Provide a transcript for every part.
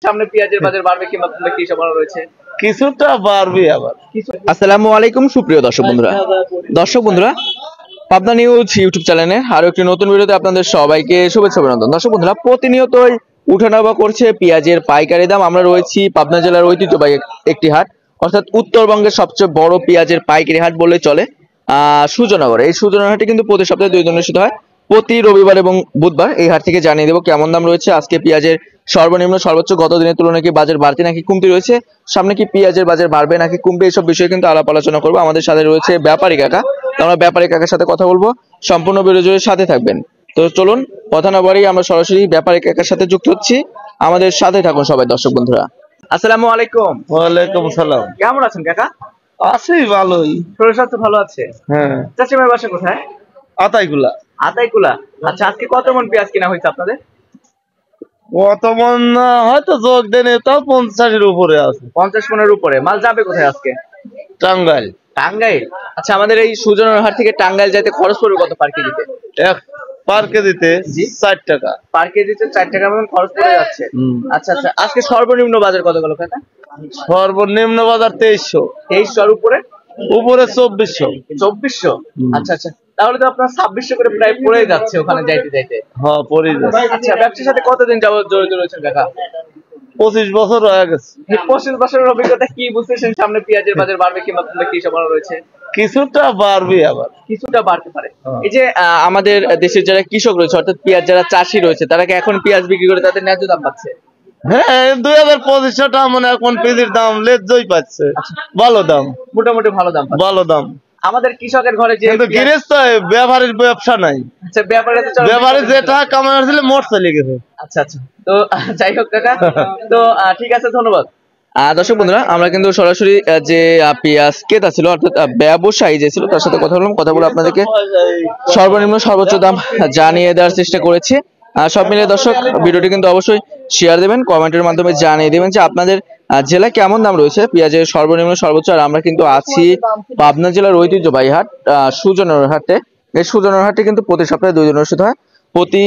সামনে পেঁয়াজের বাজার বাড়বে কিংবা কমবে কি সম্ভাবনা রয়েছে? কিছুটা বাড়বে আবার। আসসালামু আলাইকুম সুপ্রিয় দর্শক বন্ধুরা পাবনা নিউজ ইউটিউব চ্যানেলে আরো একটি নতুন ভিডিওতে আপনাদের সবাইকে শুভেচ্ছা অভিনন্দন। দর্শক বন্ধুরা প্রতিনিয়তই উঠানামা করছে পেঁয়াজের পাইকারি দাম। আমরা রয়েছি পাবনা জেলার ঐতিহ্যবাহী একটি হাট, অর্থাৎ উত্তরবঙ্গের সবচেয়ে বড় পেঁয়াজের পাইকারি হাট বলে চলে সুজনগর। এই সুজনগর হাটে কিন্তু প্রতি সপ্তাহে 2 দিন অনুষ্ঠিত হয়, প্রতি রবিবার এবং বুধবার। এই হাট থেকে জানিয়ে দেবো কেমন দাম রয়েছে আজকে পেঁয়াজের সর্বনিম্ন সর্বোচ্চ গত দিনের তুলনায় কি বাজার বাড়তি নাকি কমতি রয়েছে, সামনে কি পেঁয়াজের বাজার বাড়বে নাকি কমবে, এইসব বিষয়ে কিন্তু আলাপ আলোচনা করবো। আমাদের সাথে রয়েছে ব্যাপারী কাকা, আমরা ব্যাপারী কাকার সাথে কথা বলবো, সম্পূর্ণ ভিডিও জুড়ে সাথে থাকবেন। তো চলুন কথা না বাড়িয়ে আমরা সরাসরি ব্যাপারী কাকার সাথে যুক্ত হচ্ছি, আমাদের সাথে থাকুন সবাই দর্শক বন্ধুরা। আসসালামু আলাইকুম। ওয়ালাইকুম সালাম। কেমন আছেন কাকা? আছি ভালোই। শরীর স্বাস্থ্য ভালো আছে? হ্যাঁ। চাচিমার বাসা কোথায়? আতাইকুলা। আতাইকুলা। আচ্ছা আজকে কত মন পেঁয়াজ কিনা হয়েছে আপনাদের? কত মন হয়তো যোগ দেন, তাও 50-এর উপরে আছে। 50 মনের উপরে। মাল যাবে কোথায় আজকে? টাঙ্গাইল। টাঙ্গাইল। আচ্ছা আমাদের এই সুজনের হাট থেকে টাঙ্গাইল যাইতে খরচ পড়বে কত পার কেজিতে? পার কেজিতে 4 টাকা। পার কেজিতে 4 টাকা মতন খরচ পড়ে যাচ্ছে। আচ্ছা আচ্ছা, আজকে সর্বনিম্ন বাজার কত গেল কাকা? সর্বনিম্ন বাজার 2300। 2300 উপরে? উপরে 2400। 2400। আচ্ছা আচ্ছা, তাহলে তো আপনার 2600 করে প্রায় পড়ে যাচ্ছে ওখানে যাইতে যাইতে। হ্যাঁ পড়ে যাচ্ছে। আচ্ছা ব্যবসার সাথে কতদিন যাবত জড়িত রয়েছেন কাকা? 25 বছর হয়ে গেছে। 25 বছরের অভিজ্ঞতা কি বুঝতেছেন সামনে পেঁয়াজের বাজার বাড়বে কিংবা কমবে কি সম্ভাবনা রয়েছে? কিছুটা বাড়বে আবার। কিছুটা বাড়তে পারে। এই যে আমাদের দেশের যারা কৃষক রয়েছে, অর্থাৎ পেঁয়াজ যারা চাষি রয়েছে, তারা কি এখন পেঁয়াজ বিক্রি করে তাদের ন্যায্য দাম পাচ্ছে? হ্যাঁ 2500 টাকা মানে এখন পেঁয়াজের দাম লেজ্জই পাচ্ছে। ভালো দাম, মোটামুটি ভালো দাম পাচ্ছে। ভালো দাম। আমাদের কৃষকের ঘরে যে গৃহস্থ ব্যাপারের ব্যবসা নাই। আচ্ছা ব্যাপারে যে টাকা কামাই হয়েছিল মোট চলে গেছে। আচ্ছা আচ্ছা, তো যাই হোক কাকা, তো ঠিক আছে, ধন্যবাদ। দর্শক বন্ধুরা আমরা কিন্তু সরাসরি যে পেঁয়াজ ক্রেতা ছিল অর্থাৎ ব্যবসায়ী যে ছিল তার সাথে কথা বললাম, কথা বলে আপনাদেরকে সর্বনিম্ন সর্বোচ্চ দাম জানিয়ে দেওয়ার চেষ্টা করেছি। সব মিলিয়ে দর্শক ভিডিওটি কিন্তু অবশ্যই শেয়ার দেবেন, কমেন্টের মাধ্যমে জানিয়ে দেবেন যে আপনাদের জেলায় কেমন দাম রয়েছে পেঁয়াজের সর্বনিম্ন সর্বোচ্চ। আর আমরা কিন্তু আছি পাবনা জেলার ঐতিহ্যবাহী হাট সুজনগর হাটে। এই সুজনগর হাটে কিন্তু প্রতি সপ্তাহে 2 দিন অনুষ্ঠিত হয়, প্রতি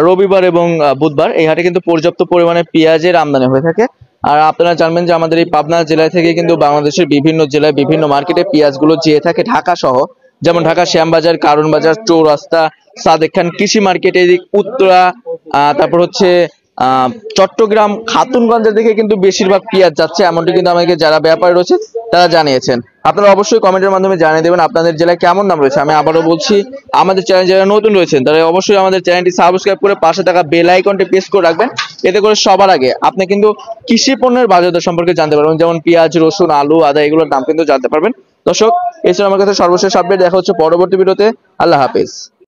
রবিবার এবং বুধবার। এই হাটে কিন্তু পর্যাপ্ত পরিমাণে পেঁয়াজের আমদানি হয়ে থাকে। আর আপনারা জানবেন যে আমাদের এই পাবনা জেলা থেকে কিন্তু বাংলাদেশের বিভিন্ন জেলায় বিভিন্ন মার্কেটে পেঁয়াজগুলো যেয়ে থাকে, ঢাকা সহ, যেমন ঢাকা শ্যামবাজার, কারণ বাজার, চৌরাস্তা, সাদেক খান কৃষি মার্কেট, এদিক উত্তরা, তারপর হচ্ছে চট্টগ্রাম, খাতুনগঞ্জের দিকে কিন্তু বেশিরভাগ পেঁয়াজ যাচ্ছে, এমনটি কিন্তু আমাকে যারা ব্যাপারী রয়েছে তারা জানিয়েছেন। আপনারা অবশ্যই কমেন্টের মাধ্যমে জানিয়ে দেবেন আপনাদের জেলায় কেমন দাম রয়েছে। আমি আবারও বলছি, আমাদের চ্যানেল যারা নতুন রয়েছেন তারা অবশ্যই আমাদের চ্যানেলটি সাবস্ক্রাইব করে পাশে থাকা বেল আইকনটি প্রেস করে রাখবেন, এতে করে সবার আগে আপনি কিন্তু কৃষি পণ্যের বাজার দর সম্পর্কে জানতে পারবেন, যেমন পেঁয়াজ, রসুন, আলু, আদা, এগুলোর দাম কিন্তু জানতে পারবেন। দর্শক এই ছিল আমার কাছে সর্বশেষ আপডেট। দেখা হচ্ছে পরবর্তী ভিডিওতে। আল্লাহ হাফেজ।